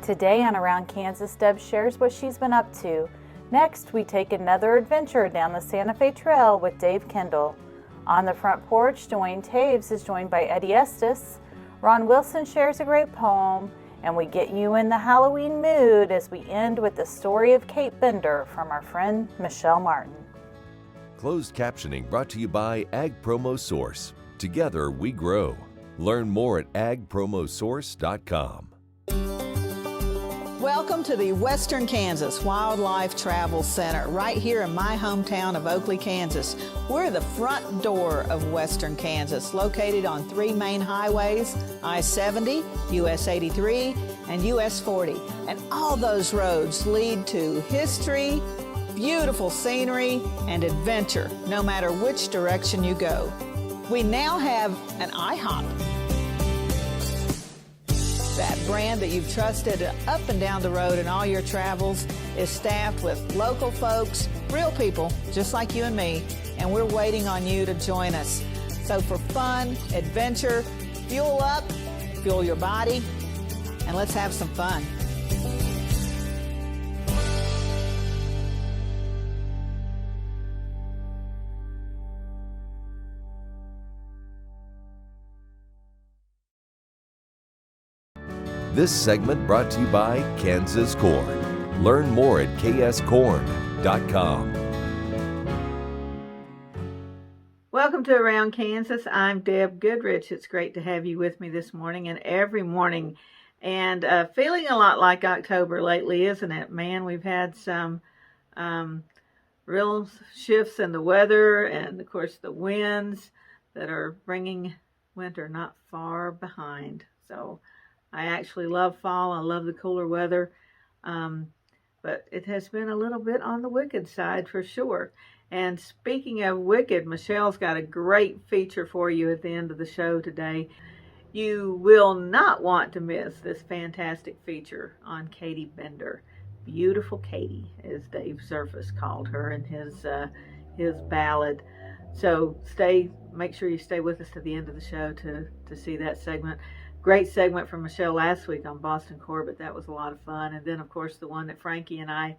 Today on Around Kansas, Deb shares what she's been up to. Next, we take another adventure down the Santa Fe Trail with Dave Kendall. On the Front Porch, Duane Toews is joined by Eddie Estes. Ron Wilson shares a great poem, and we get you in the Halloween mood as we end with the story of Kate Bender from our friend Michelle Martin. Closed captioning brought to you by Ag Promo Source. Together we grow. Learn more at agpromosource.com. Welcome to the Western Kansas Wildlife Travel Center, right here in my hometown of Oakley, Kansas. We're the front door of Western Kansas, located on 3 main highways, I-70, US 83, and US 40. And all those roads lead to history, beautiful scenery, and adventure, no matter which direction you go. We now have an IHOP. That brand that you've trusted up and down the road in all your travels is staffed with local folks, real people, just like you and me, and we're waiting on you to join us. So for fun, adventure, fuel up, fuel your body, and let's have some fun. This segment brought to you by Kansas Corn. Learn more at kscorn.com. Welcome to Around Kansas. I'm Deb Goodrich. It's great to have you with me this morning and every morning. And feeling a lot like October lately, isn't it? Man, we've had some real shifts in the weather and, of course, the winds that are bringing winter not far behind. So I actually love fall. I love the cooler weather, but it has been a little bit on the wicked side for sure. And speaking of wicked, Michelle's got a great feature for you at the end of the show today. You will not want to miss this fantastic feature on Katie Bender. Beautiful Katie, as Dave Surface called her in his ballad. So make sure you stay with us to the end of the show to see that segment. Great segment from Michelle last week on Boston Corbett. That was a lot of fun. And then, of course, the one that Frankie and I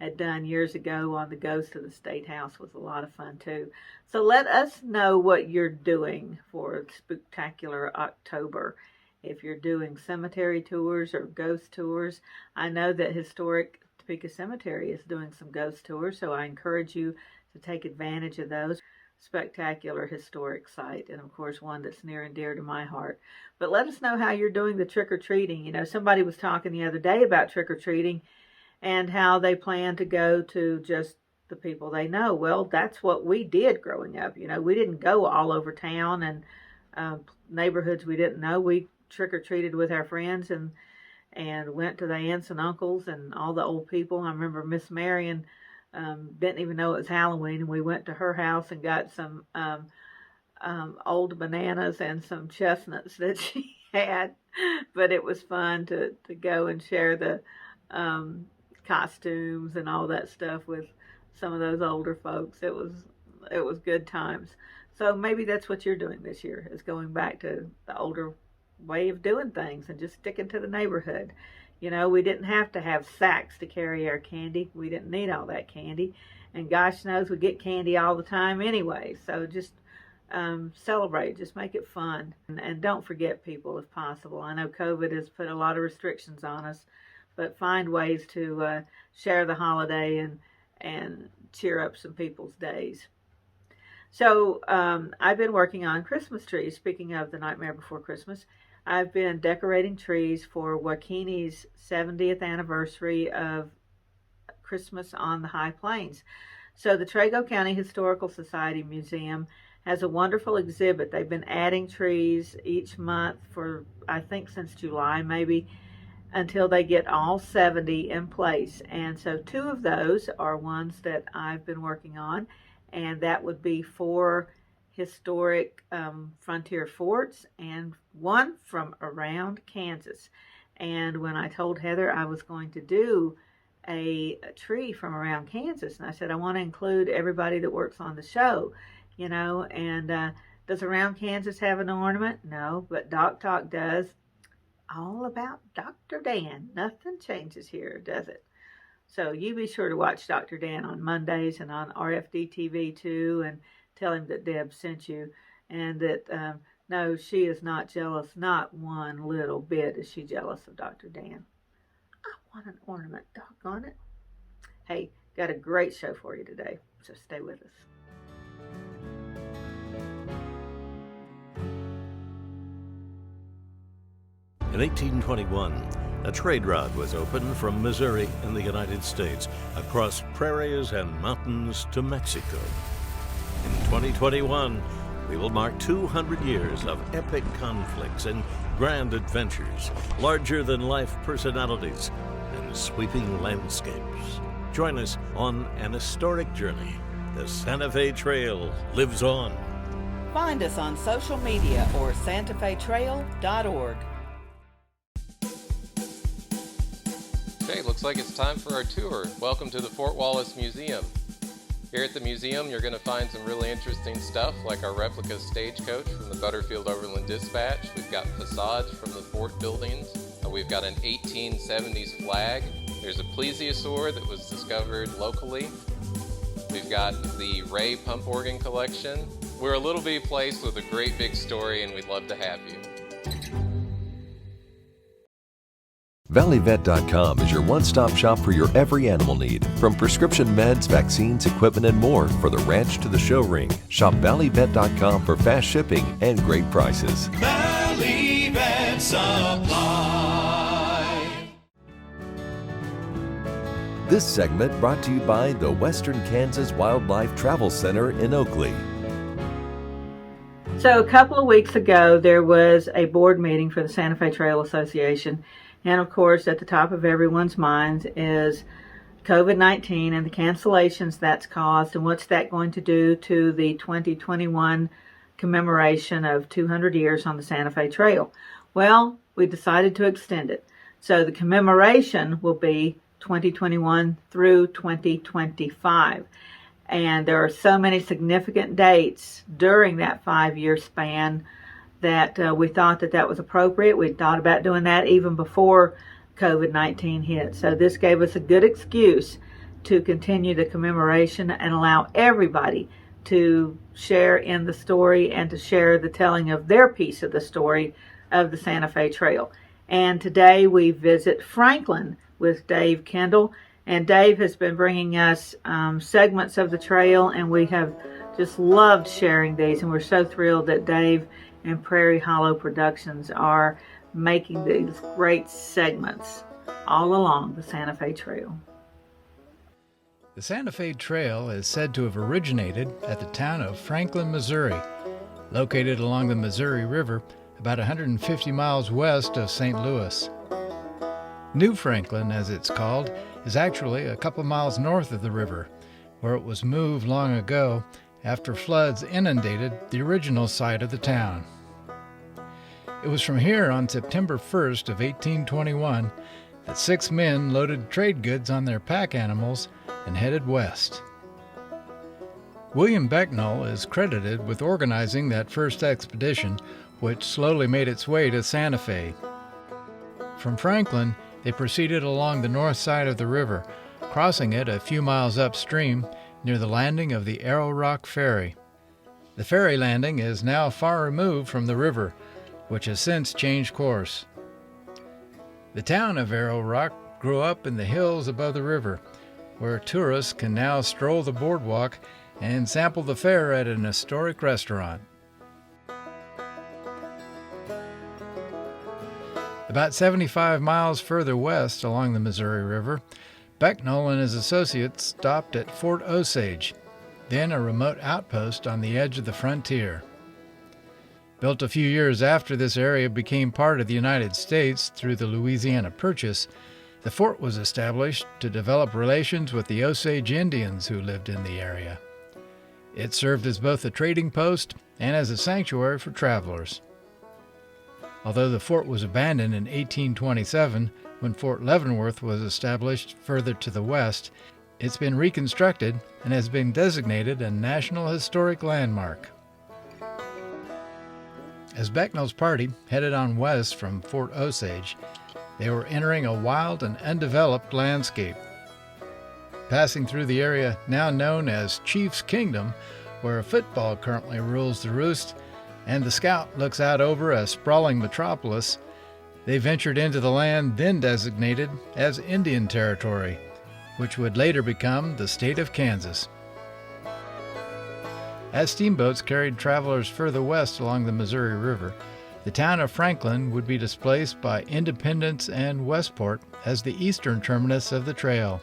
had done years ago on the Ghost of the State House was a lot of fun, too. So let us know what you're doing for Spooktacular October. If you're doing cemetery tours or ghost tours, I know that Historic Topeka Cemetery is doing some ghost tours, so I encourage you to take advantage of those. Spectacular historic site, and of course one that's near and dear to my heart. But let us know how you're doing the trick-or-treating. You know, somebody was talking the other day about trick-or-treating and how they plan to go to just the people they know. Well, that's what we did growing up. You know, we didn't go all over town and neighborhoods we didn't know. We trick-or-treated with our friends and went to the aunts and uncles and all the old people. I remember Miss Marion didn't even know it was Halloween, and we went to her house and got some old bananas and some chestnuts that she had. But it was fun to go and share the costumes and all that stuff with some of those older folks. It was good times. So maybe that's what you're doing this year, is going back to the older way of doing things and just sticking to the neighborhood. You know, we didn't have to have sacks to carry our candy. We didn't need all that candy. And gosh knows we get candy all the time anyway. So just celebrate. Just make it fun. And don't forget people if possible. I know COVID has put a lot of restrictions on us, but find ways to share the holiday and cheer up some people's days. So I've been working on Christmas trees. Speaking of the Nightmare Before Christmas, I've been decorating trees for Wakini's 70th anniversary of Christmas on the High Plains. So the Trego County Historical Society Museum has a wonderful exhibit. They've been adding trees each month for, I think, since July maybe, until they get all 70 in place. And so 2 of those are ones that I've been working on, and that would be 4 historic frontier forts and 1 from around Kansas. And when I told Heather I was going to do a tree from around Kansas, and I said I want to include everybody that works on the show, you know, and does Around Kansas have an ornament? No, but Doc Talk does. all about Dr. Dan. Nothing changes here, does it? So you be sure to watch Dr. Dan on Mondays and on RFD TV too, and tell him that Deb sent you, and that no, she is not jealous, not one little bit is she jealous of Dr. Dan. I want an ornament, doggone it. Hey, got a great show for you today, so stay with us. In 1821, a trade route was opened from Missouri in the United States across prairies and mountains to Mexico. In 2021, we will mark 200 years of epic conflicts and grand adventures, larger-than-life personalities, and sweeping landscapes. Join us on an historic journey. The Santa Fe Trail lives on. Find us on social media or santafetrail.org. Okay, looks like it's time for our tour. Welcome to the Fort Wallace Museum. Here at the museum, you're going to find some really interesting stuff, like our replica stagecoach from the Butterfield Overland Dispatch. We've got facades from the fort buildings. We've got an 1870s flag. There's a plesiosaur that was discovered locally. We've got the Ray pump organ collection. We're a little bitty place with a great big story, and we'd love to have you. ValleyVet.com is your one-stop shop for your every animal need, from prescription meds, vaccines, equipment, and more for the ranch to the show ring. Shop ValleyVet.com for fast shipping and great prices. Valley Vet Supply. This segment brought to you by the Western Kansas Wildlife Travel Center in Oakley. So a couple of weeks ago, there was a board meeting for the Santa Fe Trail Association. And of course, at the top of everyone's minds is COVID-19 and the cancellations that's caused, and what's that going to do to the 2021 commemoration of 200 years on the Santa Fe Trail. Well, we decided to extend it. So the commemoration will be 2021 through 2025. And there are so many significant dates during that 5-year span that we thought that was appropriate. We thought about doing that even before COVID-19 hit. So this gave us a good excuse to continue the commemoration and allow everybody to share in the story and to share the telling of their piece of the story of the Santa Fe Trail. And today we visit Franklin with Dave Kendall. And Dave has been bringing us segments of the trail, and we have just loved sharing these. And we're so thrilled that Dave and Prairie Hollow Productions are making these great segments all along the Santa Fe Trail. The Santa Fe Trail is said to have originated at the town of Franklin, Missouri, located along the Missouri River about 150 miles west of St. Louis. New Franklin, as it's called, is actually a couple miles north of the river, where it was moved long ago after floods inundated the original site of the town. It was from here on September 1st of 1821 that 6 men loaded trade goods on their pack animals and headed west. William Becknell is credited with organizing that first expedition, which slowly made its way to Santa Fe. From Franklin, they proceeded along the north side of the river, crossing it a few miles upstream near the landing of the Arrow Rock Ferry. The ferry landing is now far removed from the river, which has since changed course. The town of Arrow Rock grew up in the hills above the river, where tourists can now stroll the boardwalk and sample the fare at an historic restaurant. About 75 miles further west along the Missouri River, Becknell and his associates stopped at Fort Osage, then a remote outpost on the edge of the frontier. Built a few years after this area became part of the United States through the Louisiana Purchase, the fort was established to develop relations with the Osage Indians who lived in the area. It served as both a trading post and as a sanctuary for travelers. Although the fort was abandoned in 1827, when Fort Leavenworth was established further to the west, it's been reconstructed and has been designated a National Historic Landmark. As Becknell's party headed on west from Fort Osage, they were entering a wild and undeveloped landscape. Passing through the area now known as Chief's Kingdom, where a football currently rules the roost, and the scout looks out over a sprawling metropolis, they ventured into the land then designated as Indian Territory, which would later become the state of Kansas. As steamboats carried travelers further west along the Missouri River, the town of Franklin would be displaced by Independence and Westport as the eastern terminus of the trail.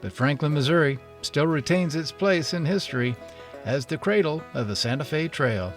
But Franklin, Missouri still retains its place in history as the cradle of the Santa Fe Trail.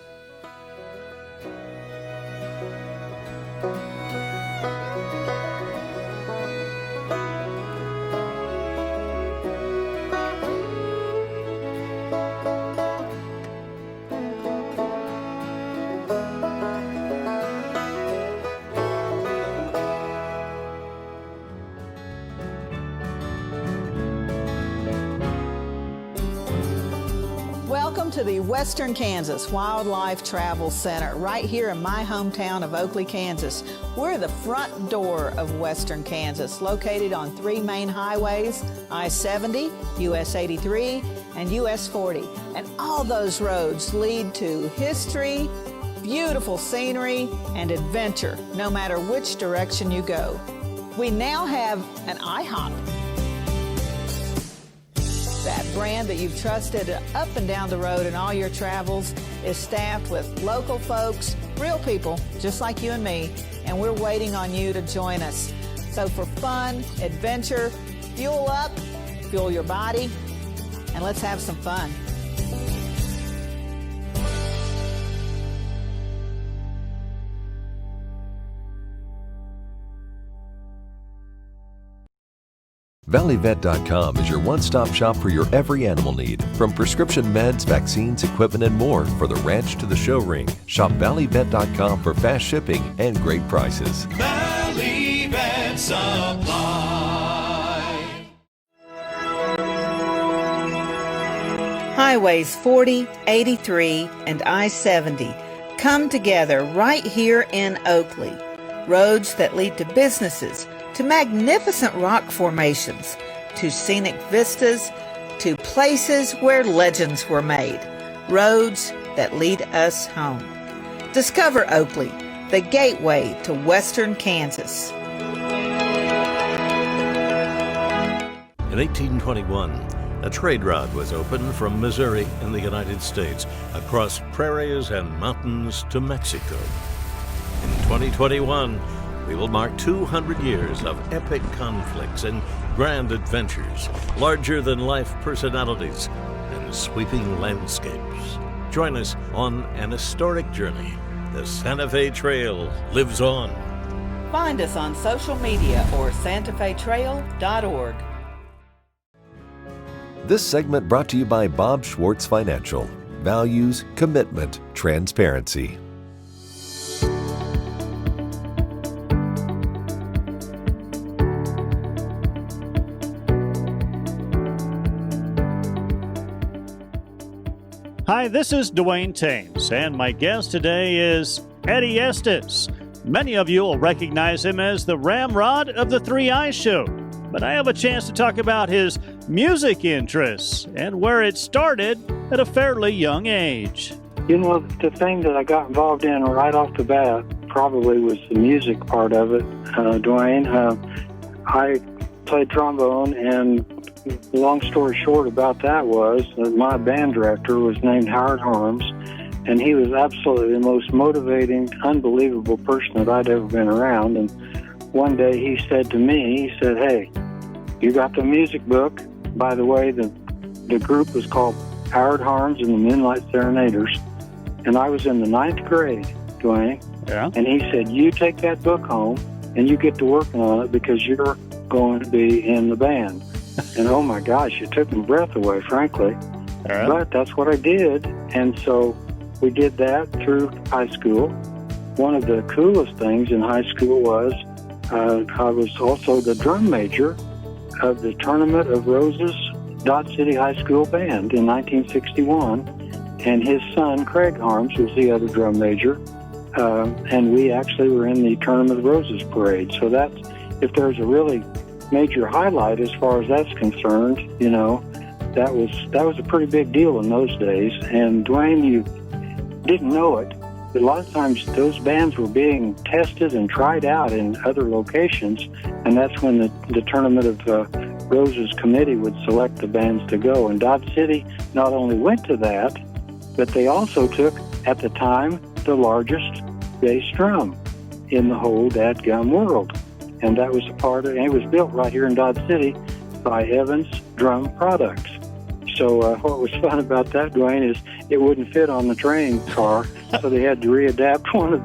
Welcome to the Western Kansas Wildlife Travel Center, right here in my hometown of Oakley, Kansas. We're the front door of Western Kansas, located on 3 main highways, I-70, US 83, and US 40. And all those roads lead to history, beautiful scenery, and adventure, no matter which direction you go. We now have an IHOP. That brand that you've trusted up and down the road in all your travels is staffed with local folks, real people, just like you and me, and we're waiting on you to join us. So for fun, adventure, fuel up, fuel your body, and let's have some fun. ValleyVet.com is your one-stop shop for your every animal need, from prescription meds, vaccines, equipment, and more for the ranch to the show ring. Shop ValleyVet.com for fast shipping and great prices. Valley Vet Supply. Highways 40, 83, and I-70 come together right here in Oakley. Roads that lead to businesses, to magnificent rock formations, to scenic vistas, to places where legends were made. Roads that lead us home. Discover Oakley, the gateway to Western Kansas. In 1821, a trade route was opened from Missouri in the United States across prairies and mountains to Mexico. In 2021, we will mark 200 years of epic conflicts and grand adventures, larger-than-life personalities, and sweeping landscapes. Join us on an historic journey. The Santa Fe Trail lives on. Find us on social media or santafetrail.org. This segment brought to you by Bob Schwartz Financial. Values, commitment, transparency. Hi, this is Duane Toews, and my guest today is Eddie Estes. Many of you will recognize him as the ramrod of the 3 Eyes Show, but I have a chance to talk about his music interests and where it started at a fairly young age. You know, the thing that I got involved in right off the bat probably was the music part of it, Duane. I played trombone, and long story short about that was that my band director was named Howard Harms, and he was absolutely the most motivating, unbelievable person that I'd ever been around. And one day he said to me, he said, "Hey, you got the music book?" By the way, the group was called Howard Harms and the Moonlight Serenaders, and I was in the 9th grade, Duane. Yeah. And he said, "You take that book home and you get to working on it because you're going to be in the band." And oh my gosh, it took my breath away, frankly. Yeah. But that's what I did. And so we did that through high school. One of the coolest things in high school was I was also the drum major of the Tournament of Roses Dodge City High School Band in 1961. and his son, Craig Harms, was the other drum major. And we actually were in the Tournament of Roses parade. So that's, if there's a really major highlight as far as that's concerned, you know, that was a pretty big deal in those days. And Duane, you didn't know it, but a lot of times those bands were being tested and tried out in other locations, and that's when the Tournament of Roses committee would select the bands to go. And Dodge City not only went to that, but they also took, at the time, the largest bass drum in the whole dadgum world. And that was a part of, and it was built right here in Dodge City by Evans Drum Products. So what was fun about that, Duane, is it wouldn't fit on the train car, so they had to readapt one of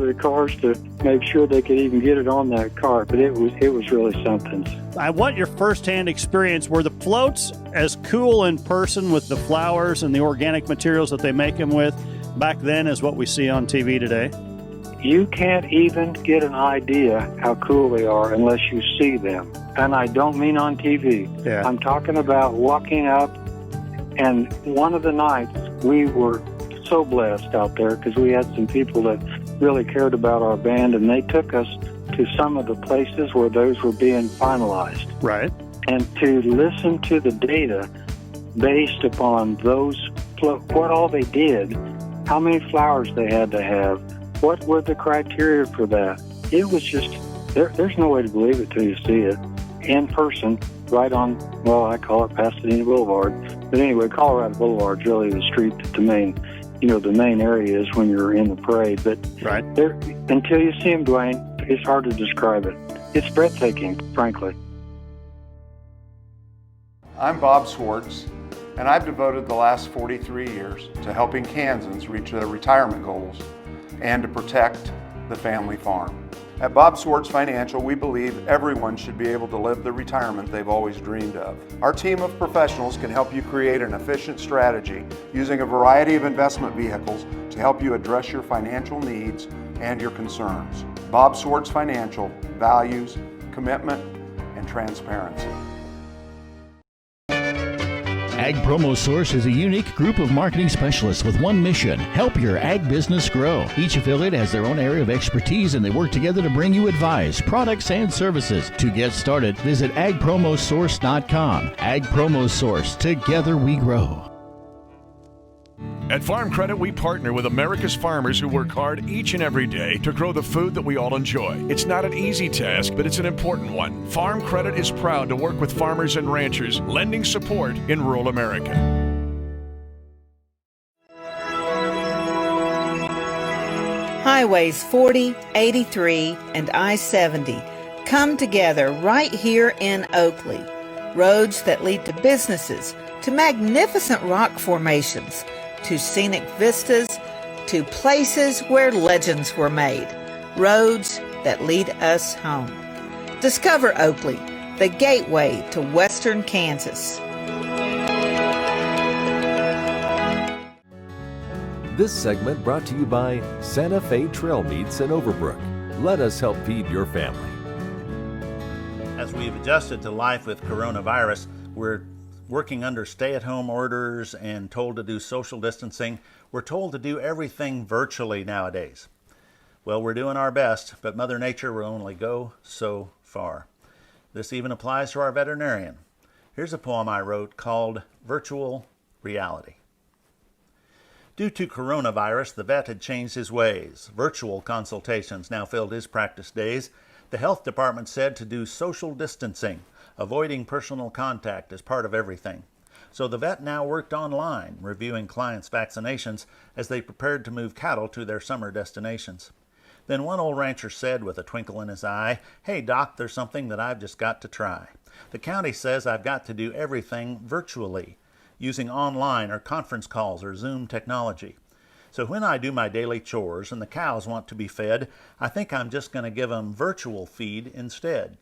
the cars to make sure they could even get it on that car. But it was really something. I want your firsthand experience. Were the floats as cool in person with the flowers and the organic materials that they make them with back then as what we see on TV today? You can't even get an idea how cool they are unless you see them. And I don't mean on TV. Yeah. I'm talking about walking up, and one of the nights we were so blessed out there because we had some people that really cared about our band, and they took us to some of the places where those were being finalized. Right. And to listen to the data based upon those, what all they did, how many flowers they had to have, what were the criteria for that? It was just, there's no way to believe it till you see it in person, right on, well, I call it Pasadena Boulevard. But anyway, Colorado Boulevard's really the street that the main area is when you're in the parade. But right. Until you see them, Duane, it's hard to describe it. It's breathtaking, frankly. I'm Bob Swartz, and I've devoted the last 43 years to helping Kansans reach their retirement goals and to protect the family farm. At Bob Swartz Financial, we believe everyone should be able to live the retirement they've always dreamed of. Our team of professionals can help you create an efficient strategy using a variety of investment vehicles to help you address your financial needs and your concerns. Bob Swartz Financial values commitment and transparency. Ag Promo Source is a unique group of marketing specialists with one mission: help your ag business grow. Each affiliate has their own area of expertise, and they work together to bring you advice, products, and services. To get started, visit agpromosource.com. Ag Promo Source. Together we grow. At Farm Credit, we partner with America's farmers who work hard each and every day to grow the food that we all enjoy. It's not an easy task, but it's an important one. Farm Credit is proud to work with farmers and ranchers, lending support in rural America. Highways 40, 83, and I-70 come together right here in Oakley. Roads that lead to businesses, to magnificent rock formations, to scenic vistas, to places where legends were made. Roads that lead us home. Discover Oakley, the gateway to western Kansas. This segment brought to you by Santa Fe Trail Meats in Overbrook. Let us help feed your family. As we've adjusted to life with coronavirus, we're working under stay-at-home orders and told to do social distancing. We're told to do everything virtually nowadays. Well, we're doing our best, but Mother Nature will only go so far. This even applies to our veterinarian. Here's a poem I wrote called Virtual Reality. Due to coronavirus, the vet had changed his ways. Virtual consultations now filled his practice days. The health department said to do social distancing, avoiding personal contact as part of everything. So the vet now worked online, reviewing clients' vaccinations as they prepared to move cattle to their summer destinations. Then one old rancher said with a twinkle in his eye, "Hey doc, there's something that I've just got to try. The county says I've got to do everything virtually, using online or conference calls or Zoom technology. So when I do my daily chores and the cows want to be fed, I think I'm just going to give them virtual feed instead."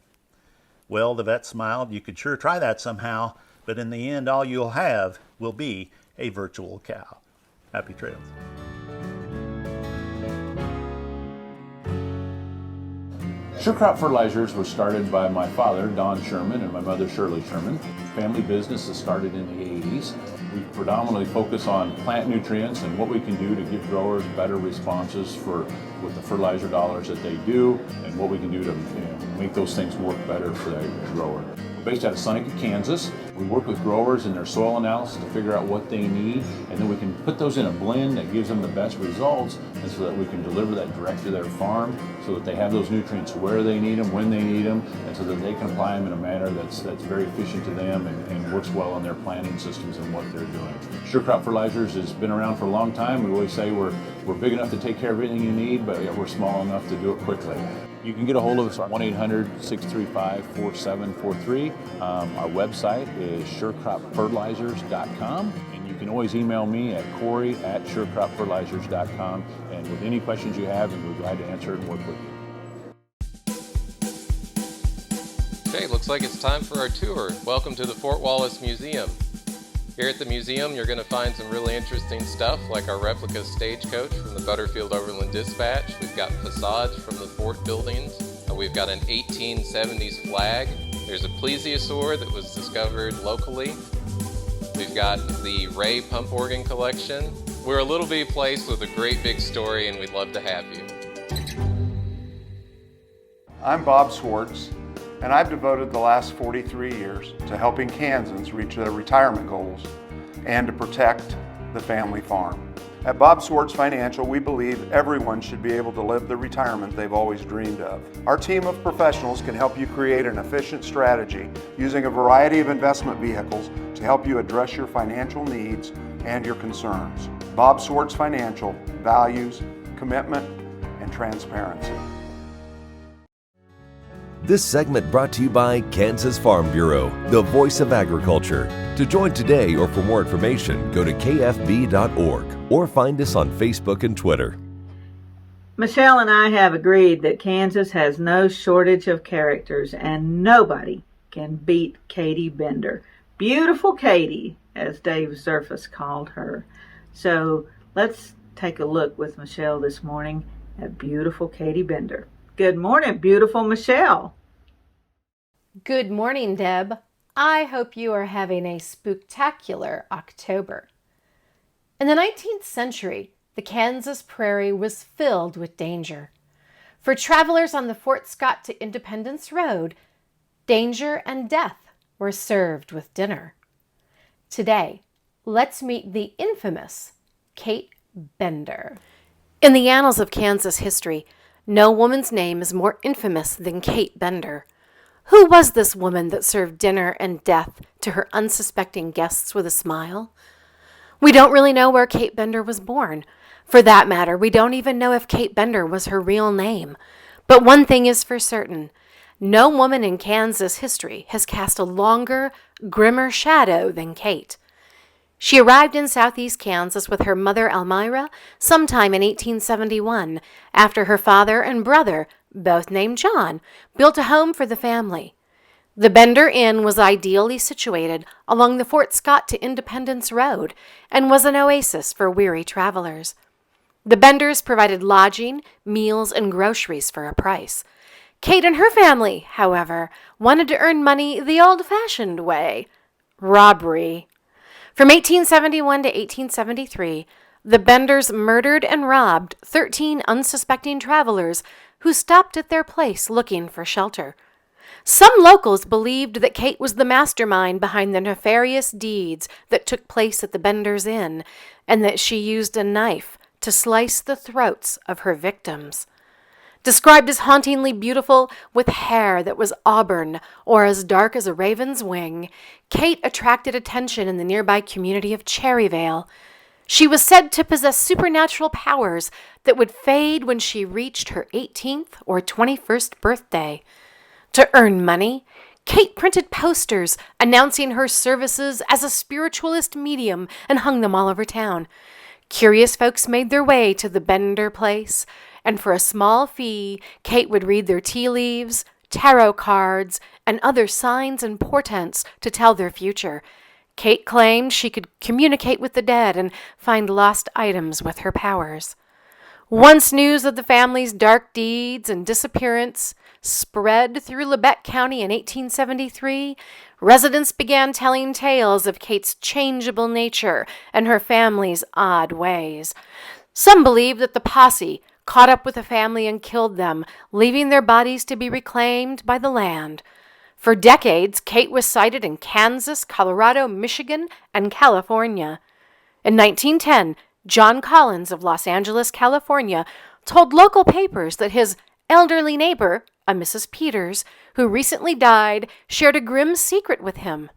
Well, the vet smiled. You could sure try that somehow, but in the end, all you'll have will be a virtual cow. Happy trails. Sure Crop Fertilizers was started by my father, Don Sherman, and my mother, Shirley Sherman. Family business that started in the 80s. We predominantly focus on plant nutrients and what we can do to give growers better responses with the fertilizer dollars that they do, and what we can do to make those things work better for the grower. We're based out of Seneca, Kansas. We work with growers in their soil analysis to figure out what they need, and then we can put those in a blend that gives them the best results, and so that we can deliver that direct to their farm so that they have those nutrients where they need them, when they need them, and so that they can apply them in a manner that's very efficient to them and works well on their planting systems and what they're doing. Sure Crop Fertilizers has been around for a long time. We always say we're big enough to take care of everything you need, but we're small enough to do it quickly. You can get a hold of us at 1-800-635-4743. Our website is surecropfertilizers.com, and you can always email me at Corey@surecropfertilizers.com, and with any questions you have, and we're glad to answer it and work with you. Okay, looks like it's time for our tour. Welcome to the Fort Wallace Museum. Here at the museum, you're going to find some really interesting stuff, like our replica stagecoach from the Butterfield Overland Dispatch. We've got facades from the fort buildings. We've got an 1870s flag. There's a plesiosaur that was discovered locally. We've got the Ray pump organ collection. We're a little bitty place with a great big story, and we'd love to have you. I'm Bob Swartz, and I've devoted the last 43 years to helping Kansans reach their retirement goals and to protect the family farm. At Bob Swartz Financial, we believe everyone should be able to live the retirement they've always dreamed of. Our team of professionals can help you create an efficient strategy using a variety of investment vehicles to help you address your financial needs and your concerns. Bob Swartz Financial values commitment and transparency. This segment brought to you by Kansas Farm Bureau, the voice of agriculture. To join today or for more information, go to kfb.org or find us on Facebook and Twitter. Michelle and I have agreed that Kansas has no shortage of characters, and nobody can beat Katie Bender. Beautiful Katie, as Dave Zerfus called her. So let's take a look with Michelle this morning at beautiful Katie Bender. Good morning, beautiful Michelle. Good morning, Deb. I hope you are having a spooktacular October. In the 19th century, the Kansas prairie was filled with danger. For travelers on the Fort Scott to Independence Road, danger and death were served with dinner. Today, let's meet the infamous Kate Bender. In the annals of Kansas history, no woman's name is more infamous than Kate Bender. Who was this woman that served dinner and death to her unsuspecting guests with a smile? We don't really know where Kate Bender was born. For that matter, we don't even know if Kate Bender was her real name. But one thing is for certain. No woman in Kansas history has cast a longer, grimmer shadow than Kate. She arrived in southeast Kansas with her mother Elmira sometime in 1871, after her father and brother, both named John, built a home for the family. The Bender Inn was ideally situated along the Fort Scott to Independence Road and was an oasis for weary travelers. The Benders provided lodging, meals, and groceries for a price. Kate and her family, however, wanted to earn money the old-fashioned way: robbery. From 1871 to 1873, the Benders murdered and robbed 13 unsuspecting travelers who stopped at their place looking for shelter. Some locals believed that Kate was the mastermind behind the nefarious deeds that took place at the Benders Inn, and that she used a knife to slice the throats of her victims. Described as hauntingly beautiful, with hair that was auburn or as dark as a raven's wing, Kate attracted attention in the nearby community of Cherryvale. She was said to possess supernatural powers that would fade when she reached her 18th or 21st birthday. To earn money, Kate printed posters announcing her services as a spiritualist medium and hung them all over town. Curious folks made their way to the Bender place, and for a small fee, Kate would read their tea leaves, tarot cards, and other signs and portents to tell their future. Kate claimed she could communicate with the dead and find lost items with her powers. Once news of the family's dark deeds and disappearance spread through Labette County in 1873, residents began telling tales of Kate's changeable nature and her family's odd ways. Some believed that the posse caught up with the family and killed them, leaving their bodies to be reclaimed by the land. For decades, Kate was sighted in Kansas, Colorado, Michigan, and California. In 1910, John Collins of Los Angeles, California, told local papers that his elderly neighbor, a Mrs. Peters, who recently died, shared a grim secret with him.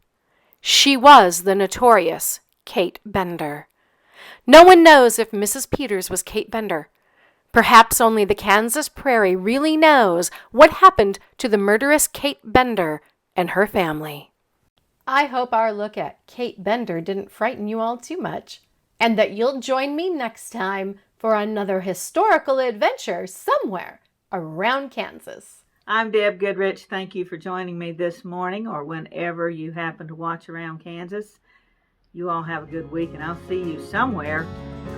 She was the notorious Kate Bender. No one knows if Mrs. Peters was Kate Bender. Perhaps only the Kansas Prairie really knows what happened to the murderous Kate Bender and her family. I hope our look at Kate Bender didn't frighten you all too much, and that you'll join me next time for another historical adventure somewhere around Kansas. I'm Deb Goodrich. Thank you for joining me this morning or whenever you happen to watch Around Kansas. You all have a good week, and I'll see you somewhere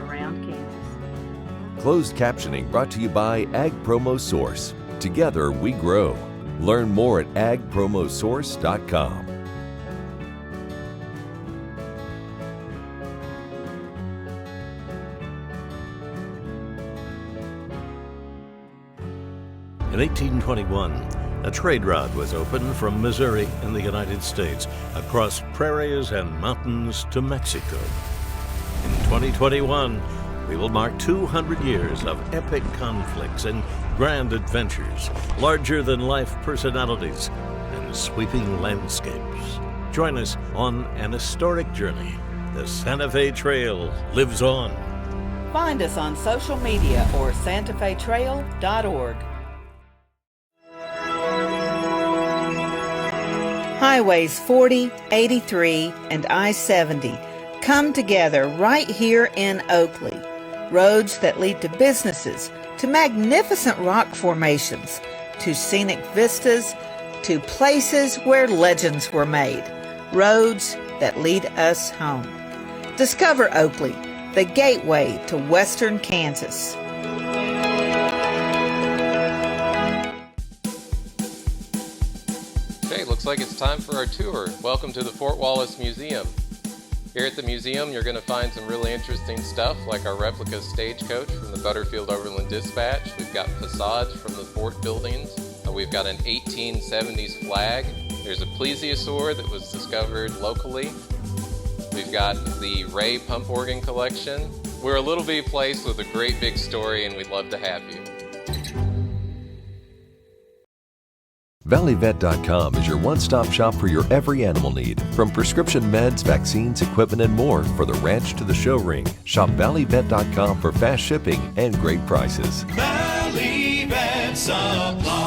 around Kansas. Closed captioning brought to you by Ag Promo Source. Together we grow. Learn more at agpromosource.com. In 1821, a trade route was opened from Missouri in the United States across prairies and mountains to Mexico. In 2021, we will mark 200 years of epic conflicts and grand adventures, larger-than-life personalities, and sweeping landscapes. Join us on an historic journey. The Santa Fe Trail lives on. Find us on social media or santafetrail.org. Highways 40, 83, and I-70 come together right here in Oakley. Roads that lead to businesses, to magnificent rock formations, to scenic vistas, to places where legends were made. Roads that lead us home. Discover Oakley, the gateway to western Kansas. Okay, looks like it's time for our tour. Welcome to the Fort Wallace Museum. Here at the museum, you're going to find some really interesting stuff like our replica stagecoach from the Butterfield Overland Dispatch. We've got facades from the fort buildings. We've got an 1870s flag. There's a plesiosaur that was discovered locally. We've got the Ray pump organ collection. We're a little bitty place with a great big story, and we'd love to have you. ValleyVet.com is your one-stop shop for your every animal need, from prescription meds, vaccines, equipment, and more for the ranch to the show ring. Shop ValleyVet.com for fast shipping and great prices. Valley Vet Supply.